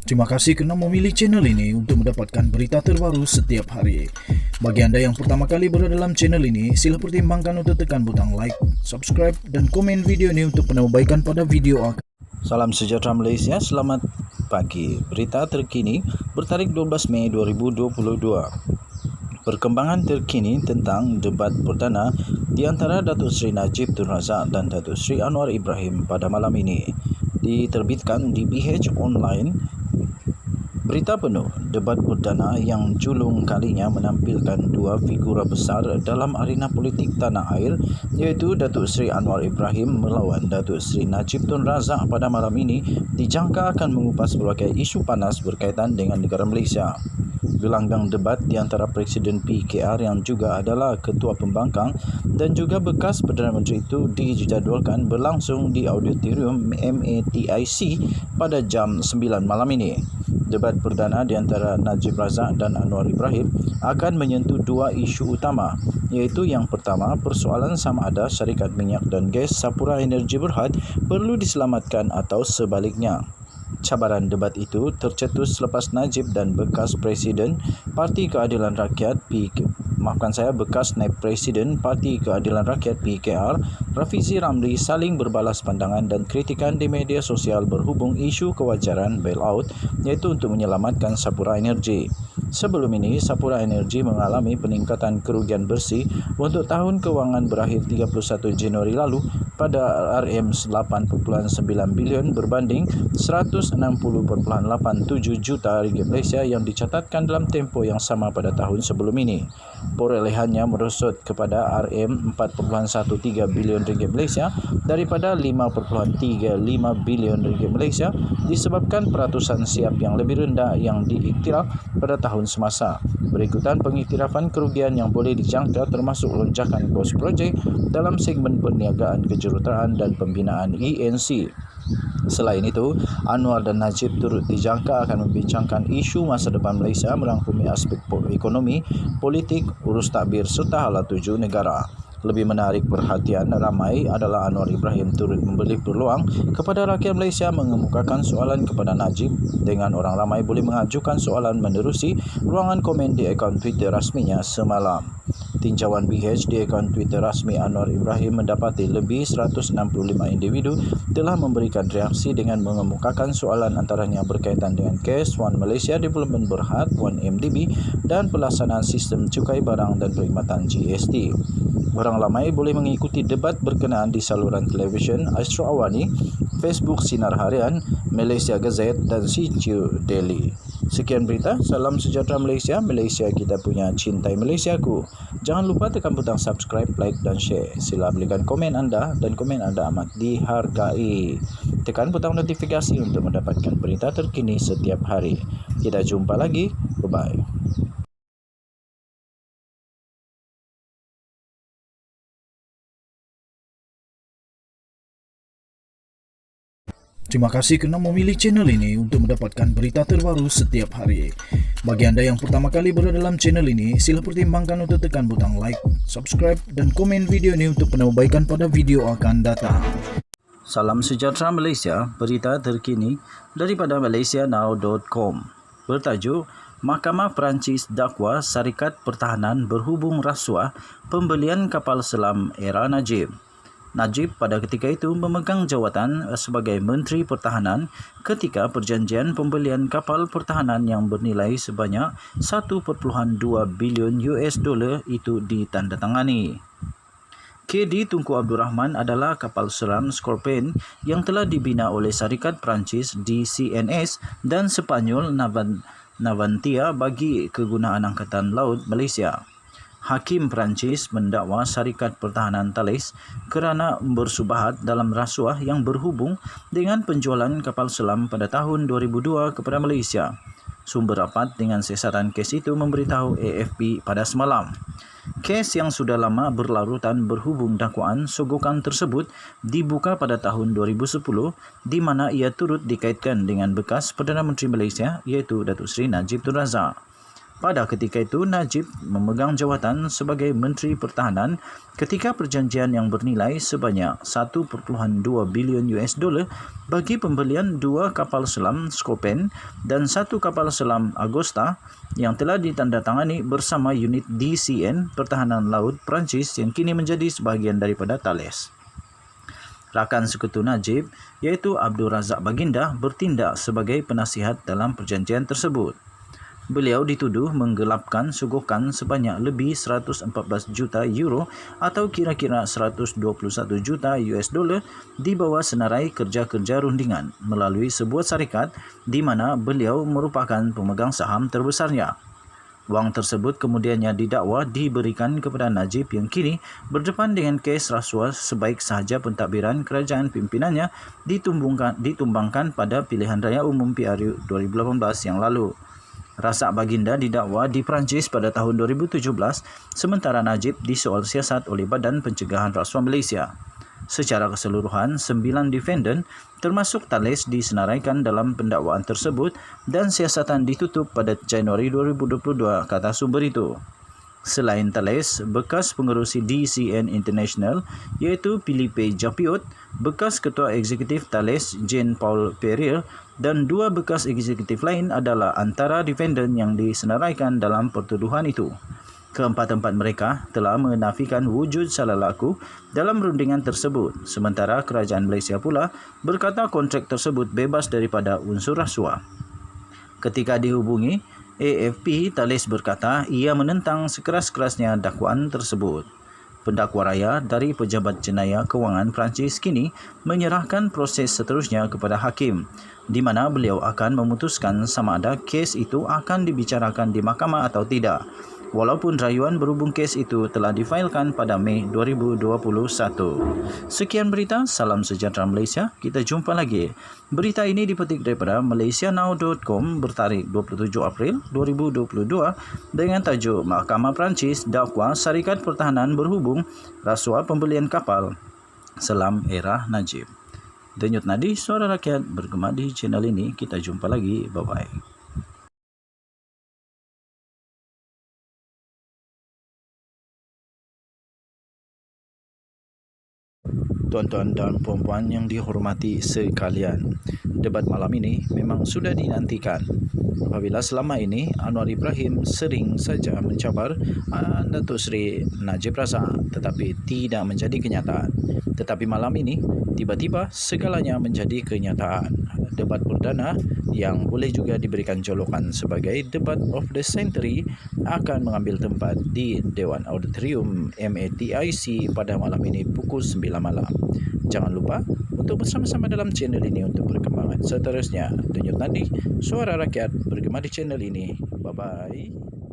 Terima kasih kerana memilih channel ini untuk mendapatkan berita terbaru setiap hari. Bagi anda yang pertama kali berada dalam channel ini, sila pertimbangkan untuk tekan butang like, subscribe dan komen video ini untuk penambahbaikan pada video akan. Salam sejahtera Malaysia, selamat pagi. Berita terkini bertarikh 12 Mei 2022. Perkembangan terkini tentang debat perdana di antara Datuk Seri Najib Tun Razak dan Datuk Seri Anwar Ibrahim pada malam ini diterbitkan di BH Online. Berita penuh debat perdana yang julung kalinya menampilkan dua figura besar dalam arena politik tanah air, iaitu Datuk Seri Anwar Ibrahim melawan Datuk Seri Najib Tun Razak pada malam ini dijangka akan mengupas berbagai isu panas berkaitan dengan negara Malaysia. Gelanggang debat di antara Presiden PKR yang juga adalah Ketua Pembangkang dan juga bekas Perdana Menteri itu dijadualkan berlangsung di Auditorium MATIC pada jam 9 malam ini. Debat perdana di antara Najib Razak dan Anwar Ibrahim akan menyentuh dua isu utama, iaitu yang pertama, persoalan sama ada syarikat minyak dan gas Sapura Energy Berhad perlu diselamatkan atau sebaliknya. Cabaran debat itu tercetus selepas Najib dan bekas Presiden Parti Keadilan Rakyat bekas Naib Presiden Parti Keadilan Rakyat PKR Rafizi Ramli saling berbalas pandangan dan kritikan di media sosial berhubung isu kewajaran bailout, iaitu untuk menyelamatkan Sapura Energy. Sebelum ini, Sapura Energy mengalami peningkatan kerugian bersih untuk tahun kewangan berakhir 31 Januari lalu pada RM8.9 bilion berbanding 160.87 juta ringgit Malaysia yang dicatatkan dalam tempoh yang sama pada tahun sebelum ini. Perolehannya merosot kepada RM4.13 bilion ringgit Malaysia daripada 5.35 bilion ringgit Malaysia disebabkan peratusan siap yang lebih rendah yang diiktiraf pada tahun semasa. Berikutan pengiktirafan kerugian yang boleh dijangka termasuk lonjakan kos projek dalam segmen perniagaan, kejuruteraan dan pembinaan ENC. Selain itu, Anwar dan Najib turut dijangka akan membincangkan isu masa depan Malaysia merangkumi aspek ekonomi, politik, urus takbir serta hala tuju negara. Lebih menarik perhatian ramai adalah Anwar Ibrahim turut memberi peluang kepada rakyat Malaysia mengemukakan soalan kepada Najib dengan orang ramai boleh mengajukan soalan menerusi ruangan komen di akaun Twitter rasminya semalam. Tinjauan BH di akaun Twitter rasmi Anwar Ibrahim mendapati lebih 165 individu telah memberikan reaksi dengan mengemukakan soalan antaranya berkaitan dengan kes Wan Malaysia Development Berhad 1MDB dan pelaksanaan sistem cukai barang dan perkhidmatan GST. Orang ramai boleh mengikuti debat berkenaan di saluran televisyen Astro Awani, Facebook Sinar Harian, Malaysia Gazette dan CQ Daily. Sekian berita, salam sejahtera Malaysia, Malaysia kita punya, cintai Malaysiaku. Jangan lupa tekan butang subscribe, like dan share. Sila berikan komen anda dan komen anda amat dihargai. Tekan butang notifikasi untuk mendapatkan berita terkini setiap hari. Kita jumpa lagi, bye-bye. Terima kasih kerana memilih channel ini untuk mendapatkan berita terbaru setiap hari. Bagi anda yang pertama kali berada dalam channel ini, sila pertimbangkan untuk tekan butang like, subscribe dan komen video ini untuk penambahbaikan pada video akan datang. Salam sejahtera Malaysia, berita terkini daripada malaysianow.com. Bertajuk, Mahkamah Perancis dakwa Syarikat Pertahanan berhubung rasuah pembelian kapal selam era Najib. Najib pada ketika itu memegang jawatan sebagai Menteri Pertahanan ketika perjanjian pembelian kapal pertahanan yang bernilai sebanyak 1.2 bilion US dollar itu ditandatangani. KD Tunku Abdul Rahman adalah kapal selam Scorpion yang telah dibina oleh Syarikat Perancis DCNS dan Sepanyol Navantia bagi kegunaan Angkatan Laut Malaysia. Hakim Perancis mendakwa Syarikat Pertahanan Thales kerana bersubahat dalam rasuah yang berhubung dengan penjualan kapal selam pada tahun 2002 kepada Malaysia. Sumber rapat dengan siasatan kes itu memberitahu AFP pada semalam. Kes yang sudah lama berlarutan berhubung dakwaan sogokan tersebut dibuka pada tahun 2010 di mana ia turut dikaitkan dengan bekas Perdana Menteri Malaysia iaitu Datuk Seri Najib Tun Razak. Pada ketika itu, Najib memegang jawatan sebagai Menteri Pertahanan ketika perjanjian yang bernilai sebanyak 1.2 bilion US dollar bagi pembelian 2 kapal selam Scorpion dan 1 kapal selam Agosta yang telah ditandatangani bersama unit DCN Pertahanan Laut Perancis yang kini menjadi sebahagian daripada Thales. Rakan sekutu Najib iaitu Abdul Razak Baginda bertindak sebagai penasihat dalam perjanjian tersebut. Beliau dituduh menggelapkan suguhan sebanyak lebih 114 juta euro atau kira-kira 121 juta US dollar di bawah senarai kerja-kerja rundingan melalui sebuah syarikat di mana beliau merupakan pemegang saham terbesarnya. Wang tersebut kemudiannya didakwa diberikan kepada Najib yang kini berdepan dengan kes rasuah sebaik sahaja pentadbiran kerajaan pimpinannya ditumbangkan pada pilihan raya umum PRU 2018 yang lalu. Razak Baginda didakwa di Perancis pada tahun 2017, sementara Najib disoal siasat oleh Badan Pencegahan Rasuah Malaysia. Secara keseluruhan, 9 defendant termasuk Thales disenaraikan dalam pendakwaan tersebut dan siasatan ditutup pada Januari 2022, kata sumber itu. Selain Thales, bekas pengerusi DCN International iaitu Philippe Japiot, bekas ketua eksekutif Thales Jean-Paul Perrier dan 2 bekas eksekutif lain adalah antara defendant yang disenaraikan dalam pertuduhan itu. Keempat-empat mereka telah menafikan wujud salah laku dalam rundingan tersebut, sementara kerajaan Malaysia pula berkata kontrak tersebut bebas daripada unsur rasuah. Ketika dihubungi AFP, Thales berkata ia menentang sekeras-kerasnya dakwaan tersebut. Pendakwa raya dari Pejabat Jenayah Kewangan Perancis kini menyerahkan proses seterusnya kepada hakim, di mana beliau akan memutuskan sama ada kes itu akan dibicarakan di mahkamah atau tidak. Walaupun rayuan berhubung kes itu telah difailkan pada Mei 2021. Sekian berita, salam sejahtera Malaysia. Kita jumpa lagi. Berita ini dipetik daripada malaysianow.com bertarikh 27 April 2022 dengan tajuk Mahkamah Perancis dakwa Syarikat Pertahanan berhubung rasuah pembelian kapal selam era Najib. Denyut nadi suara rakyat bergema di channel ini. Kita jumpa lagi. Bye-bye. Tuan-tuan dan puan-puan yang dihormati sekalian, debat malam ini memang sudah dinantikan. Apabila selama ini Anwar Ibrahim sering saja mencabar Datuk Seri Najib Razak tetapi tidak menjadi kenyataan. Tetapi malam ini tiba-tiba segalanya menjadi kenyataan. Debat perdana yang boleh juga diberikan jolokan sebagai debat of the century akan mengambil tempat di Dewan Auditorium MATIC pada malam ini pukul 9 malam. Jangan lupa untuk bersama-sama dalam channel ini untuk perkembangan seterusnya. Denyut nadi suara rakyat bergema di channel ini. Bye-bye.